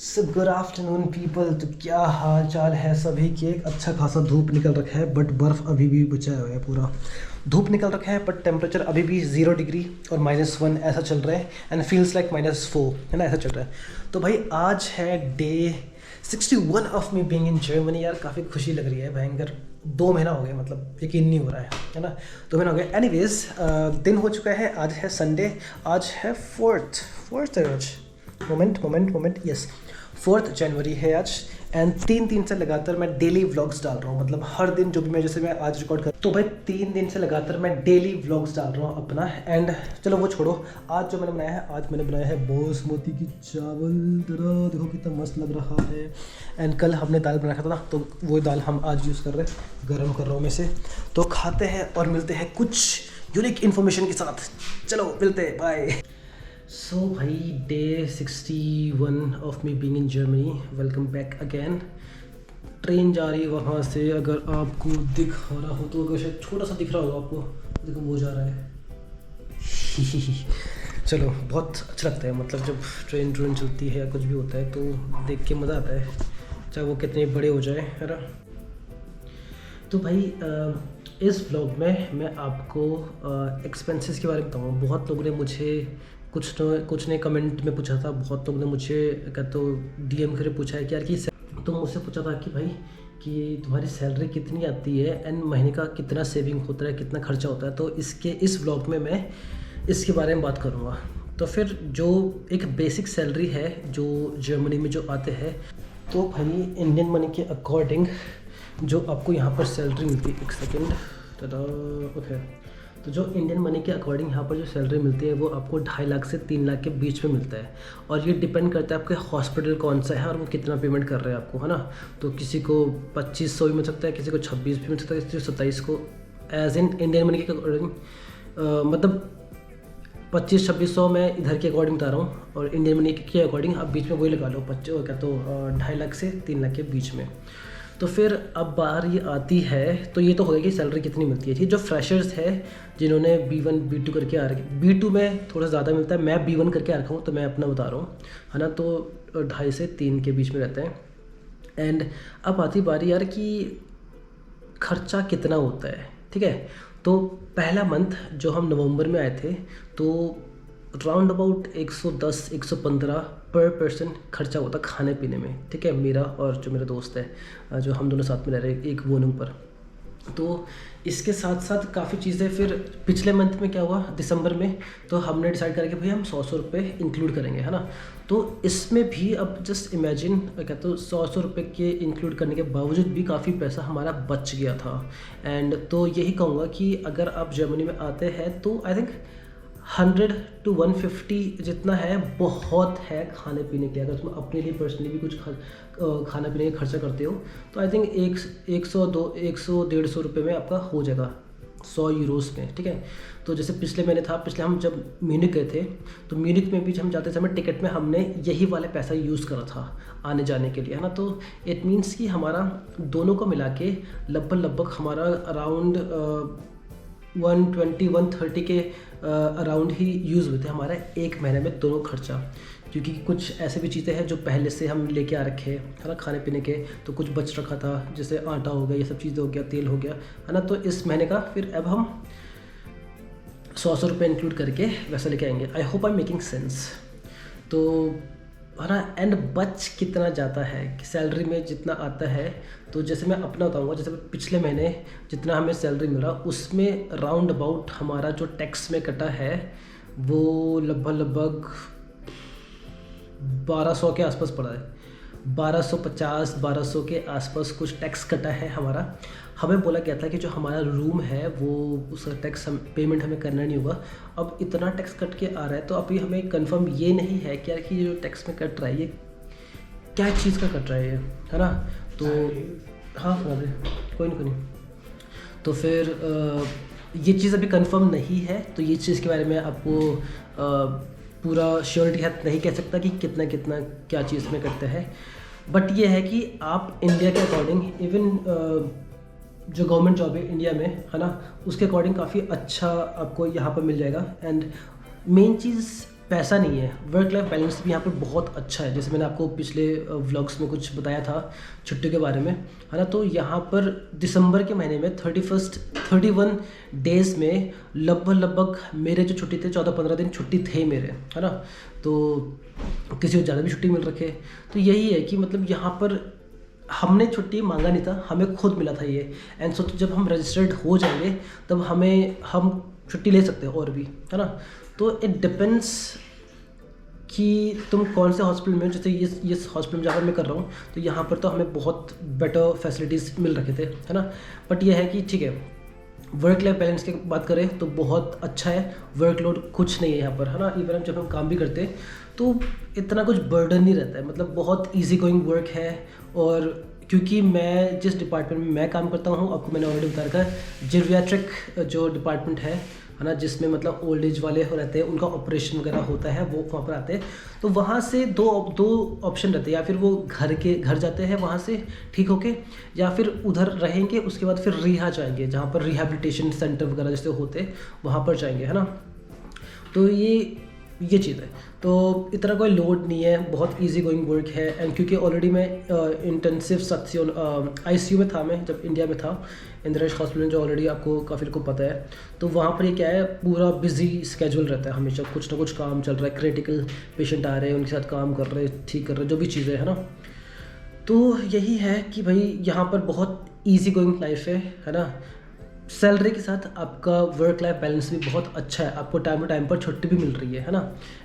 So good afternoon people. तो क्या हाल चाल है सभी के। एक अच्छा खासा धूप निकल रखा है बट बर्फ़ अभी भी बचा हुआ है। पूरा धूप निकल रखा है बट टेम्परेचर अभी भी 0 डिग्री और -1 ऐसा चल रहा है एंड फील्स लाइक -4 है ना, ऐसा चल रहा है। तो भाई आज है day 61 of me being in Germany. यार काफ़ी खुशी लग रही है, भयंकर 2 महीना हो गया, मतलब यकीन नहीं हो रहा है ना। 2 महीना हो गया। एनीवेज दिन हो चुका है, आज है संडे, आज है फोर्थ है आज। मोमेंट यस 4 जनवरी है आज। एंड 3 दिन से लगातार मैं डेली व्लॉग्स डाल रहा हूँ, मतलब हर दिन जो भी मैं, जैसे मैं आज रिकॉर्ड कर, तो भाई 3 दिन से लगातार मैं डेली व्लॉग्स डाल रहा हूँ अपना। एंड चलो वो छोड़ो, आज जो मैंने बनाया है, आज मैंने बनाया है बासमती की चावल। जरा देखो कितना मस्त लग रहा है। एंड कल हमने दाल बनाया था ना, तो वो दाल हम आज यूज़ कर रहे हैं, गर्म कर रहा हूँ मैं से। तो खाते हैं और मिलते हैं कुछ यूनिक इन्फॉर्मेशन के साथ। चलो मिलते हैं, बाय। सो भाई day 61 of me being in Germany, welcome back again. Train जा रही है वहाँ से, अगर आपको दिख रहा हो तो, अगर शायद छोटा सा दिख रहा होगा आपको, देखो वो जा रहा है। चलो बहुत अच्छा लगता है, मतलब जब ट्रेन चलती है या कुछ भी होता है तो देख के मज़ा आता है, चाहे वो कितने बड़े हो जाए, है ना। तो भाई इस व्लॉग में मैं आपको एक्सपेंसेस के बारे में बताऊँगा। बहुत लोगों ने मुझे कुछ ने कमेंट में पूछा था, बहुत लोगों ने मुझे क्या तो DM करके पूछा है कि यार कि, तो मुझसे पूछा था कि भाई कि तुम्हारी सैलरी कितनी आती है एंड महीने का कितना सेविंग होता है, कितना खर्चा होता है। तो इस व्लॉग में मैं इसके बारे में बात करूँगा। तो फिर जो एक बेसिक सैलरी है जो जर्मनी में जो आते हैं, तो भाई इंडियन मनी के अकॉर्डिंग जो आपको यहाँ पर सैलरी मिलती है, एक सेकेंड, ओके। तो जो इंडियन मनी के अकॉर्डिंग यहाँ पर जो सैलरी मिलती है वो आपको 2.5 लाख से 3 लाख के बीच में मिलता है। और ये डिपेंड करता है आपके हॉस्पिटल कौन सा है और वो कितना पेमेंट कर रहे हैं आपको, है ना। तो किसी को 2500 भी मिल सकता है, किसी को 26 भी मिल सकता है, किसी को 27 को, एज इन इंडियन मनी के अकॉर्डिंग। मतलब 2500-2600 मैं इधर के अकॉर्डिंग बता रहा हूँ, और इंडियन मनी के अकॉर्डिंग आप बीच में वही लगा लो, 25 क्या तो 2.5 लाख से 3 लाख के बीच में। तो फिर अब बाहर ये आती है, तो ये तो हो गया कि सैलरी कितनी मिलती है। ठीक, जो फ्रेशर्स है जिन्होंने B1 B2 करके आ रखे, B2 में थोड़ा ज़्यादा मिलता है, मैं B1 करके आ रखा हूँ तो मैं अपना बता रहा हूँ, है ना। तो 2.5 से 3 के बीच में रहते हैं। एंड अब आती बारी यार कि खर्चा कितना होता है, ठीक है। तो पहला मंथ जो हम नवंबर में आए थे, तो राउंड अबाउट 110-115 पर पर्सन खर्चा होता खाने पीने में, ठीक है, मेरा और जो मेरा दोस्त है, जो हम दोनों साथ में रह रहे हैं एक वॉल्यूम पर। तो इसके साथ साथ काफ़ी चीज़ें, फिर पिछले मंथ में क्या हुआ, दिसंबर में, तो हमने डिसाइड करा कि भाई हम 100 रुपये इंक्लूड करेंगे, है ना। तो इसमें भी अब जस्ट इमेजिन, क्या तो 100 रुपये के इंक्लूड करने के बावजूद भी काफ़ी पैसा हमारा बच गया था। एंड तो यही कहूँगा कि अगर आप जर्मनी में आते हैं तो आई थिंक 100 to 150 जितना है बहुत है खाने पीने के। अगर तुम अपने लिए पर्सनली भी कुछ खाना पीने का खर्चा करते हो तो आई थिंक 100-150 रुपये में आपका हो जाएगा, 100 यूरोस में, ठीक है। तो जैसे पिछले महीने था, पिछले हम जब म्यूनिक गए थे, तो म्यूनिक में भी जब हम जाते समय टिकट में हमने यही वाला पैसा यूज़ करा था आने जाने के लिए, है ना। तो इट मीन्स कि हमारा दोनों को मिला के लगभग हमारा अराउंड 120-130 के अराउंड ही यूज़ हुए थे हमारे एक महीने में दोनों खर्चा। क्योंकि कुछ ऐसे भी चीज़ें हैं जो पहले से हम लेके आ रखे हैं, है ना, खाने पीने के, तो कुछ बच रखा था, जैसे आटा हो गया, ये सब चीज़ें हो गया, तेल हो गया, है ना। तो इस महीने का फिर अब हम 100 रुपये इंक्लूड करके वैसा लेके आएंगे। I hope I making sense. तो है ना। एंड बच कितना जाता है कि सैलरी में जितना आता है, तो जैसे मैं अपना बताऊंगा, जैसे पिछले महीने जितना हमें सैलरी मिला उसमें राउंड अबाउट हमारा जो टैक्स में कटा है वो लगभग 1200 के आसपास पड़ा है। 1250-1200 के आसपास कुछ टैक्स कटा है हमारा। हमें बोला गया था कि जो हमारा रूम है वो उसका टैक्स पेमेंट हमें करना नहीं होगा। अब इतना टैक्स कट के आ रहा है तो अभी हमें कंफर्म ये नहीं है कि यार कि ये जो टैक्स में कट रहा है ये क्या चीज़ का कट रहा है, ये, है ना। तो हाँ, कोई नहीं। तो फिर ये चीज़ अभी कंफर्म नहीं है, तो ये चीज़ के बारे में आपको पूरा श्योरिटी के साथ नहीं कह सकता कि कितना क्या चीज़ में करते हैं। बट ये है कि आप इंडिया के अकॉर्डिंग, इवन जो गवर्नमेंट जॉब है इंडिया में, है ना, उसके अकॉर्डिंग काफ़ी अच्छा आपको यहाँ पर मिल जाएगा। एंड मेन चीज़ पैसा नहीं है, वर्क लाइफ बैलेंस भी यहाँ पर बहुत अच्छा है। जैसे मैंने आपको पिछले व्लॉग्स में कुछ बताया था छुट्टी के बारे में, है ना। तो यहाँ पर दिसंबर के महीने में 31 डेज़ में लगभग मेरे जो छुट्टी थे 14-15 दिन छुट्टी थे मेरे, है ना। तो किसी को ज़्यादा भी छुट्टी मिल रखे। तो यही है कि मतलब यहाँ पर हमने छुट्टी मांगा नहीं था, हमें खुद मिला था ये। एंड सो जब हम रजिस्टर्ड हो जाएंगे तब हम छुट्टी ले सकते हैं और भी, है ना। तो इट डिपेंड्स कि तुम कौन से हॉस्पिटल में हो। जैसे ये हॉस्पिटल में जहाँ पर मैं कर रहा हूँ तो यहाँ पर तो हमें बहुत बेटर फैसिलिटीज़ मिल रखे थे, है ना। बट ये है कि ठीक है, वर्क लाइफ बैलेंस की बात करें तो बहुत अच्छा है, वर्कलोड कुछ नहीं है यहाँ पर, है ना। इवन जब हम काम भी करते हैं तो इतना कुछ बर्डन नहीं रहता है, मतलब बहुत ईजी गोइंग वर्क है। और क्योंकि मैं जिस डिपार्टमेंट में मैं काम करता हूँ, आपको मैंने ऑलरेडी बता रखा है, जेरियाट्रिक जो डिपार्टमेंट है ना, जिसमें मतलब ओल्ड एज वाले रहते हैं, उनका ऑपरेशन वगैरह होता है, वो वहाँ पर आते हैं। तो वहाँ से दो ऑप्शन रहते हैं, या फिर वो घर जाते हैं वहाँ से ठीक होके, या फिर उधर रहेंगे, उसके बाद फिर रिहा जाएंगे, जहाँ पर रिहैबिलिटेशन सेंटर वगैरह जैसे होते हैं वहाँ पर जाएंगे, है ना। तो ये चीज़ है। तो इतना कोई लोड नहीं है, बहुत इजी गोइंग वर्क है। एंड क्योंकि ऑलरेडी मैं इंटेंसिव सेक्शन ICU में था, मैं जब इंडिया में था, इंदिरा हॉस्पिटल जो ऑलरेडी आपको काफ़ी को पता है। तो वहाँ पर ये क्या है, पूरा बिजी स्केड्यूल रहता है, हमेशा कुछ ना कुछ काम चल रहा है, क्रिटिकल पेशेंट आ रहे हैं, उनके साथ काम कर रहे हैं, ठीक कर रहे हैं, जो भी चीज़ें है ना। तो यही है कि भाई यहाँ पर बहुत ईजी गोइंग लाइफ है ना। सैलरी के साथ आपका वर्क लाइफ बैलेंस भी बहुत अच्छा है, आपको टाइम टू टाइम पर छुट्टी भी मिल रही है ना।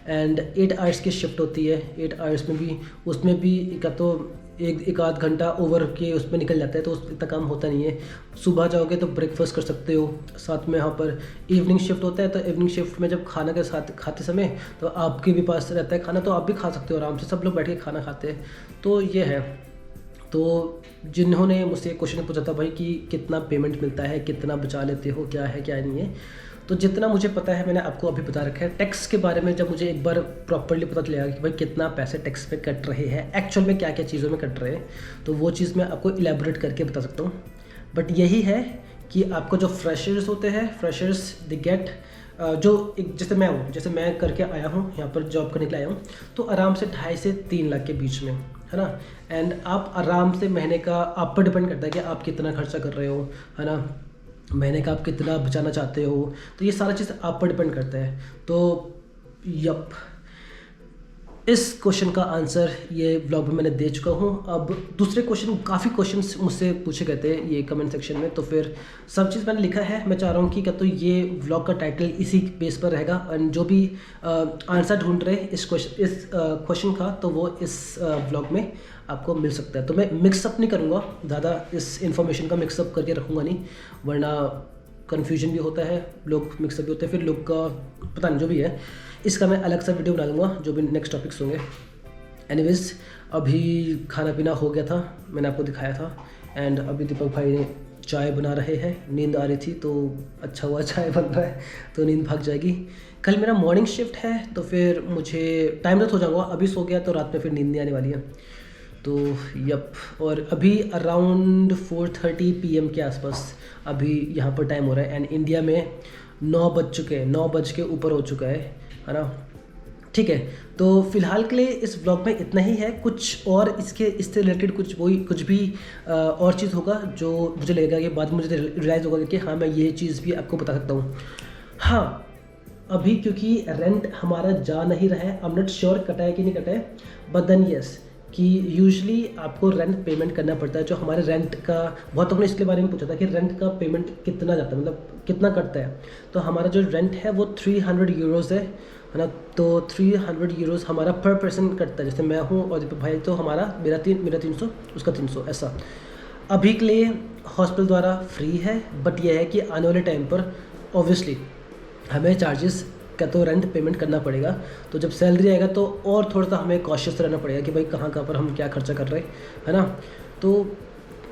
एंड 8 आवर्स की शिफ्ट होती है, 8 आवर्स में भी उसमें भी एक आध घंटा ओवर के उसमें निकल जाता है, तो इतना काम होता नहीं है। सुबह जाओगे तो ब्रेकफास्ट कर सकते हो, साथ में यहाँ पर इवनिंग शिफ्ट होता है, तो इवनिंग शिफ्ट में जब खाना के साथ खाते समय तो आपके भी पास रहता है खाना, तो आप भी खा सकते हो आराम से, सब लोग बैठ के खाना खाते हैं। तो ये है। तो जिन्होंने मुझसे क्वेश्चन पूछा था भाई कि कितना पेमेंट मिलता है, कितना बचा लेते हो, क्या है क्या नहीं है, तो जितना मुझे पता है मैंने आपको अभी बता रखा है। टैक्स के बारे में जब मुझे एक बार प्रॉपर्ली पता चलेगा कि भाई कितना पैसे टैक्स पे कट रहे हैं, एक्चुअल में क्या क्या चीज़ों में कट रहे हैं, तो वो चीज़ मैं आपको इलेबोरेट करके बता सकता हूँ। बट यही है कि आपको जो फ्रेशर्स होते हैं, फ्रेशर्स द गेट जो एक जैसे मैं करके आया हूँ, यहाँ पर जॉब करने के लिए आया हूँ, तो आराम से 2.5 से 3 लाख के बीच में, है ना। एंड आप आराम से महीने का आप पर डिपेंड करता है कि आप कितना खर्चा कर रहे हो, है ना, महीने का आप कितना बचाना चाहते हो, तो ये सारा चीज़ आप पर डिपेंड करता है। तो यप, इस क्वेश्चन का आंसर ये व्लॉग में मैंने दे चुका हूँ। अब दूसरे काफ़ी क्वेश्चंस मुझसे पूछे गए थे ये कमेंट सेक्शन में, तो फिर सब चीज़ मैंने लिखा है। मैं चाह रहा हूँ कि क्या तो ये व्लॉग का टाइटल इसी बेस पर रहेगा, एंड जो भी आंसर ढूंढ रहे इस क्वेश्चन का, तो वो इस व्लॉग में आपको मिल सकता है। तो मैं मिक्सअप नहीं करूँगा ज़्यादा, इस इन्फॉर्मेशन का मिक्सअप करके रखूँगा नहीं, वरना कन्फ्यूजन भी होता है, लोग मिक्सअप भी होते हैं, फिर लोग का पता नहीं, जो भी है इसका मैं अलग सा वीडियो बना दूँगा, जो भी नेक्स्ट टॉपिक्स होंगे। एनीवेज, अभी खाना पीना हो गया था, मैंने आपको दिखाया था, एंड अभी दीपक भाई ने चाय बना रहे हैं। नींद आ रही थी तो अच्छा हुआ चाय बन रहा है, तो नींद भाग जाएगी। कल मेरा मॉर्निंग शिफ्ट है, तो फिर मुझे टाइम से सो जाऊँगा, अभी सो गया तो रात में फिर नींद नहीं आने वाली है। तो यप, और अभी अराउंड 4:30 PM के आसपास अभी यहाँ पर टाइम हो रहा है, एंड इंडिया में 9 बज चुके हैं, 9 बज के ऊपर हो चुका है ना। ठीक है, तो फिलहाल के लिए इस ब्लॉग में इतना ही है। कुछ और इससे रिलेटेड कुछ भी और चीज़ होगा जो मुझे लगेगा कि बाद में मुझे रियलाइज़ होगा कि हाँ, मैं ये चीज़ भी आपको बता सकता हूँ। हाँ, अभी क्योंकि रेंट हमारा जा नहीं रहा है, आई एम नॉट श्योर कटा है कि नहीं कटा है, बट देन यस कि यूजुअली आपको रेंट पेमेंट करना पड़ता है। जो हमारे रेंट का, बहुत लोगों ने इसके बारे में पूछा था कि रेंट का पेमेंट कितना जाता है, मतलब कितना कटता है। तो हमारा जो रेंट है वो 300 यूरोज़ है ना। तो 300 यूरोज़ हमारा पर पर्सन कटता है। जैसे मैं हूँ और दीपक भाई, तो मेरा 300, उसका 300, ऐसा। अभी के लिए हॉस्पिटल द्वारा फ्री है, बट यह है कि आने वाले टाइम पर ऑब्वियसली हमें चार्जेस का तो रेंट पेमेंट करना पड़ेगा। तो जब सैलरी आएगा तो और थोड़ा सा हमें कॉशियस रहना पड़ेगा कि भाई कहाँ पर हम क्या खर्चा कर रहे हैं, है ना। तो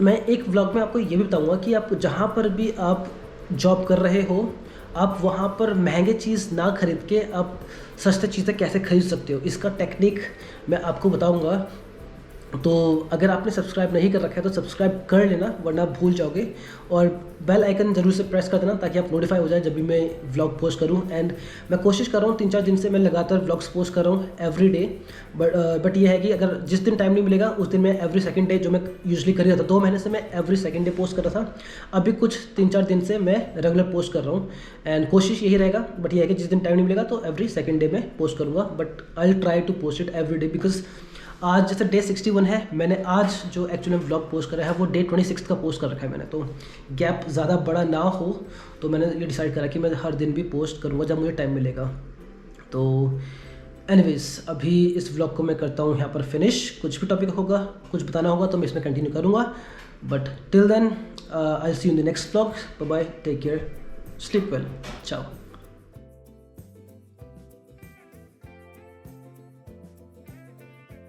मैं एक व्लॉग में आपको ये भी बताऊंगा कि आप जहाँ पर भी आप जॉब कर रहे हो, आप वहाँ पर महंगे चीज़ ना खरीद के आप सस्ते चीज़ें कैसे खरीद सकते हो, इसका टेक्निक मैं आपको बताऊँगा। तो अगर आपने सब्सक्राइब नहीं कर रखा है तो सब्सक्राइब कर लेना, वरना आप भूल जाओगे। और बेल आइकन जरूर से प्रेस कर देना ताकि आप नोटिफाई हो जाए जब भी मैं व्लॉग पोस्ट करूं। एंड मैं कोशिश कर रहा हूं 3-4 दिन से मैं लगातार व्लॉग्स पोस्ट कर रहा हूं एवरी डे। बट ये है कि अगर जिस दिन टाइम नहीं मिलेगा उस दिन मैं एवरी सेकंड डे, जो मैं यूजुअली कर रहा था 2 महीने से, मैं एवरी सेकंड डे पोस्ट कर रहा था। अभी कुछ 3-4 दिन से मैं रेगुलर पोस्ट कर रहा हूँ एंड कोशिश यही रहेगा। बट ये है कि जिस दिन टाइम नहीं मिलेगा तो एवरी सेकंड डे में पोस्ट करूँगा। But I will try to post it every day, because आज जैसे डे 61 है, मैंने आज जो एक्चुअली में व्लॉग पोस्ट करा है वो डे 26 का पोस्ट कर रखा है मैंने। तो गैप ज़्यादा बड़ा ना हो तो मैंने ये डिसाइड करा कि मैं हर दिन भी पोस्ट करूँगा जब मुझे टाइम मिलेगा। तो एनीवेज अभी इस व्लॉग को मैं करता हूँ यहाँ पर फिनिश। कुछ भी टॉपिक होगा, कुछ बताना होगा तो मैं इसमें कंटिन्यू करूँगा। But till then I see you in the next vlog. Bye bye, take care, sleep well, चाओ।